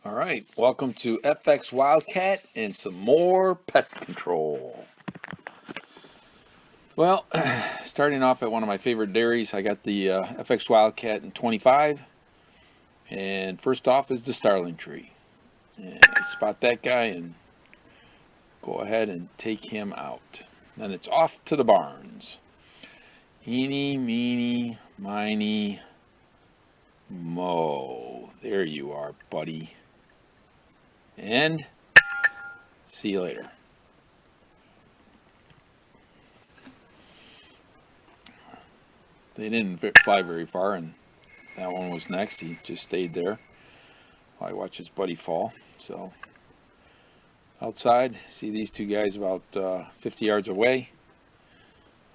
All right, welcome to FX Wildcat and some more pest control. Well, starting off at one of my favorite dairies, I got the FX Wildcat in 25. And first off is the starling tree. And spot that guy and go ahead and take him out. Then it's off to the barns. Eeny, meeny, miny, mo. There you are, buddy. And see you later. They didn't fly very far, and that one was next. He just stayed there while I watched his buddy fall. So outside, see these two guys about 50 yards away.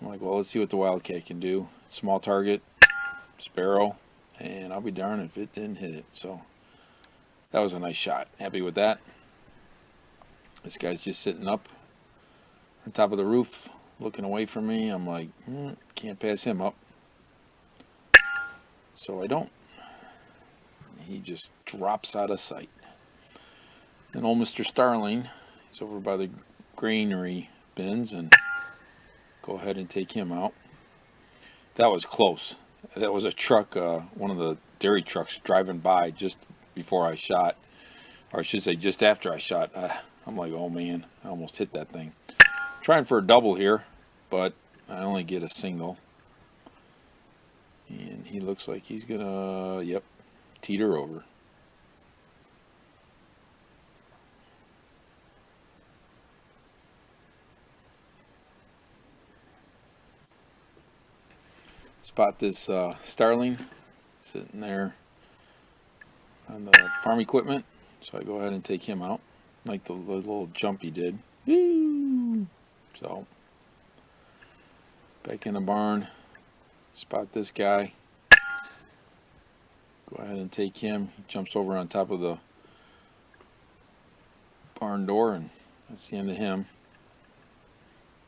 I'm like, well, let's see what the Wildcat can do. Small target, sparrow, and I'll be darned if it didn't hit it. So that was a nice shot. Happy with that. This guy's just sitting up on top of the roof, looking away from me. I'm like, can't pass him up. So I don't. He just drops out of sight. And old Mr. Starling, he's over by the granary bins, and go ahead and take him out. That was close. That was a truck, one of the dairy trucks driving by just before I shot, or I should say just after I shot. I'm like, oh man, I almost hit that thing. Trying for a double here, but I only get a single. And he looks like he's gonna, yep, teeter over. Spot this starling sitting there on the farm equipment, so I go ahead and take him out, like the little jump he did. Woo! So back in the barn, spot this guy. Go ahead and take him. He jumps over on top of the barn door, and that's the end of him.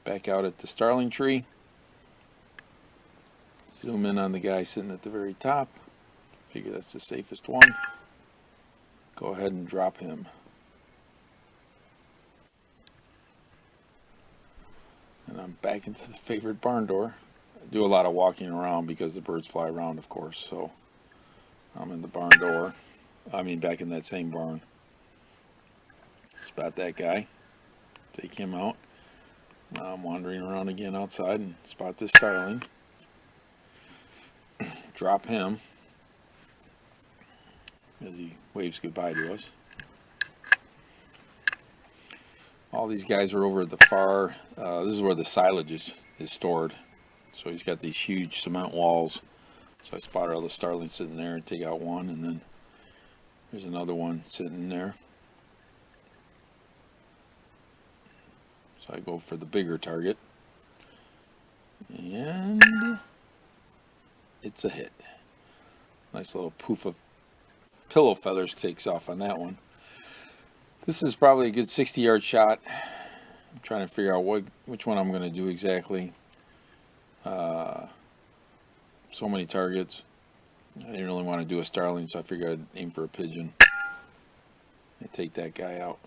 Back out at the starling tree. Zoom in on the guy sitting at the very top. Figure that's the safest one. Go ahead and drop him. And I'm back into the favorite barn door. I do a lot of walking around because the birds fly around, of course, so I'm in the barn door. I mean, back in that same barn. Spot that guy. Take him out. Now I'm wandering around again outside and spot this starling. Drop him as he waves goodbye to us. All these guys are over at the far. This is where the silage is stored. So he's got these huge cement walls. So I spotted all the starlings sitting there and take out one, and then there's another one sitting there. So I go for the bigger target, and it's a hit. Nice little poof of pillow feathers takes off on that one. This is probably a good 60-yard shot. I'm trying to figure out which one I'm going to do exactly. So many targets. I didn't really want to do a starling, so I figured I'd aim for a pigeon and take that guy out.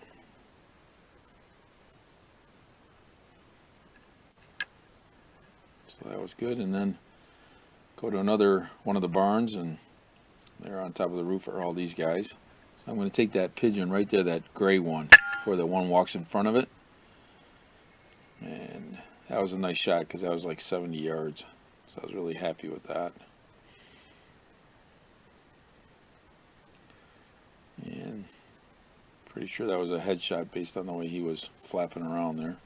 So that was good. And then go to another one of the barns, and there on top of the roof are all these guys. So I'm going to take that pigeon right there, that gray one, before the one walks in front of it. And that was a nice shot because that was like 70 yards. So I was really happy with that. And pretty sure that was a headshot based on the way he was flapping around there.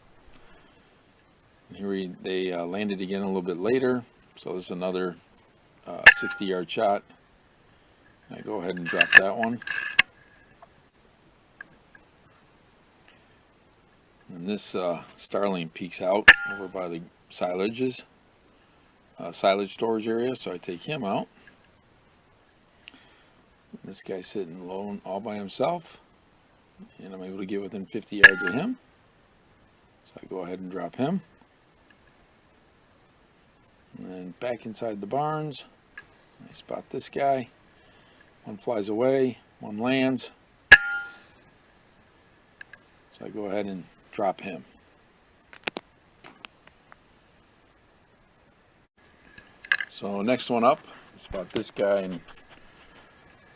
And here they landed again a little bit later. So this is another 60-yard shot. I go ahead and drop that one. And this starling peeks out over by the silage storage area, so I take him out. And this guy's sitting alone all by himself, and I'm able to get within 50 yards of him. So I go ahead and drop him. And then back inside the barns, I spot this guy. One flies away, one lands. So I go ahead and drop him. So next one up, spot this guy in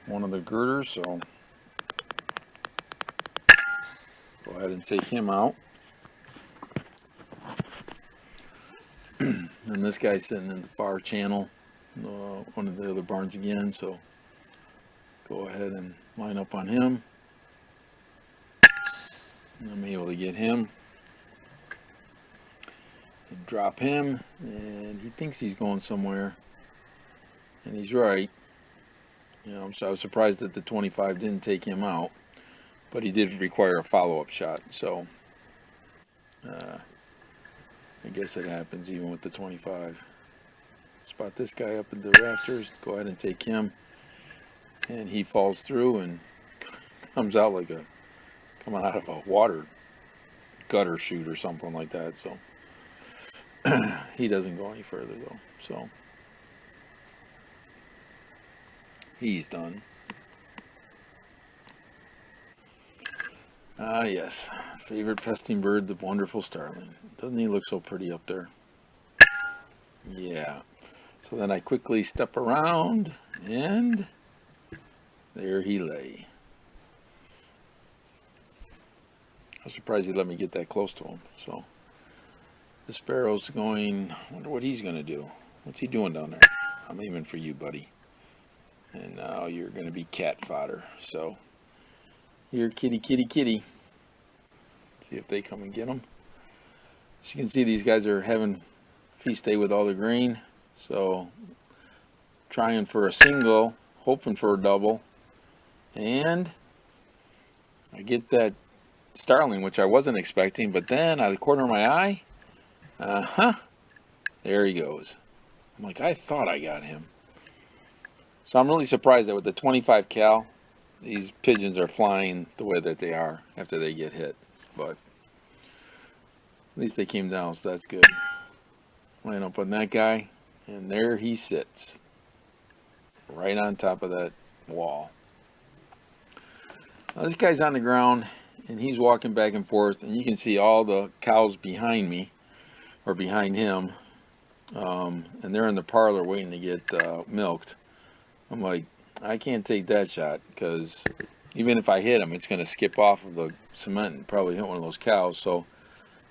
one of the girders, so go ahead and take him out. And this guy's sitting in the far channel, one of the other barns again, so go ahead and line up on him. And I'm able to get him and drop him, and he thinks he's going somewhere, and he's right. You know, so I was surprised that the 25 didn't take him out, but he did require a follow-up shot, so I guess it happens even with the 25. Spot this guy up in the rafters, go ahead and take him, and he falls through and comes out like coming out of a water gutter chute or something like that, so he doesn't go any further though, so he's done. Ah, yes, favorite pesting bird, the wonderful starling. Doesn't he look so pretty up there? Yeah. So then I quickly step around, and there he lay. I was surprised he let me get that close to him. So the sparrow's going, I wonder what he's going to do. What's he doing down there? I'm aiming for you, buddy. And now you're going to be cat fodder. So here, kitty, kitty, kitty. See if they come and get him. As you can see, these guys are having feast day with all the grain. So trying for a single, hoping for a double. And I get that starling, which I wasn't expecting, but then out of the corner of my eye, there he goes. I'm like, I thought I got him. So I'm really surprised that with the 25 cal, these pigeons are flying the way that they are after they get hit. But at least they came down, so that's good. Line up on that guy, and there he sits, right on top of that wall. Now this guy's on the ground, and he's walking back and forth, and you can see all the cows behind me, or behind him, and they're in the parlor waiting to get milked. I'm like, I can't take that shot, because even if I hit him, it's going to skip off of the cement and probably hit one of those cows. So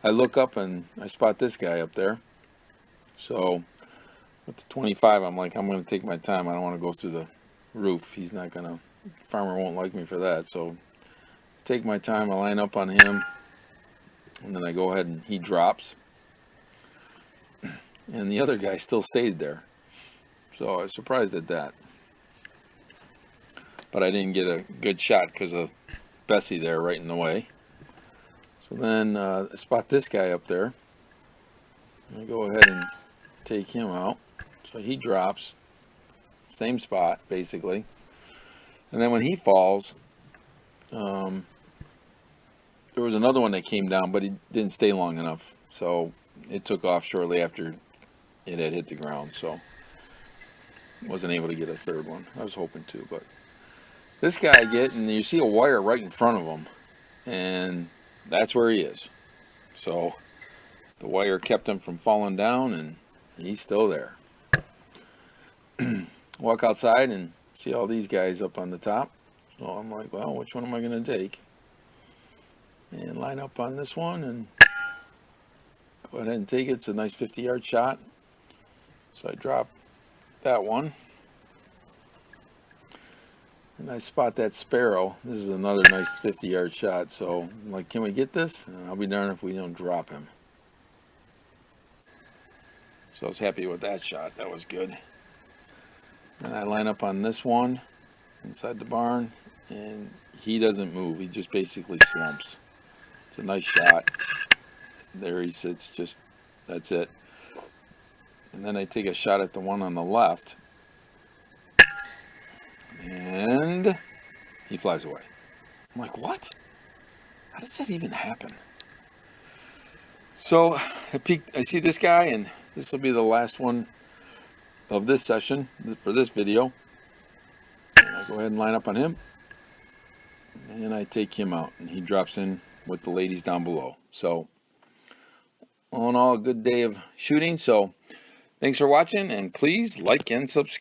I look up and I spot this guy up there. So with the 25, I'm like, I'm going to take my time. I don't want to go through the roof. He's not going to, farmer won't like me for that. So take my time, I line up on him, and then I go ahead and he drops. And the other guy still stayed there. So I was surprised at that. But I didn't get a good shot because of Bessie there right in the way. So then I spot this guy up there. I go ahead and take him out. So he drops. Same spot, basically. And then when he falls, there was another one that came down, but he didn't stay long enough. So it took off shortly after it had hit the ground. So wasn't able to get a third one. I was hoping to, but this guy I get, and you see a wire right in front of him, and that's where he is. So the wire kept him from falling down, and he's still there. Walk outside and see all these guys up on the top. So I'm like, well, which one am I going to take? And line up on this one and go ahead and take it. It's a nice 50-yard shot. So I drop that one. And I spot that sparrow. This is another nice 50-yard shot. So I'm like, can we get this? And I'll be darned if we don't drop him. So I was happy with that shot. That was good. And I line up on this one inside the barn, and he doesn't move. He just basically slumps. It's a nice shot. There he sits, just, that's it. And then I take a shot at the one on the left, and he flies away. I'm like, what? How does that even happen? So I see this guy, and this will be the last one of this session for this video. And I go ahead and line up on him, and I take him out, and he drops in with the ladies down below. So all in all, a good day of shooting. So thanks for watching, and please like and subscribe.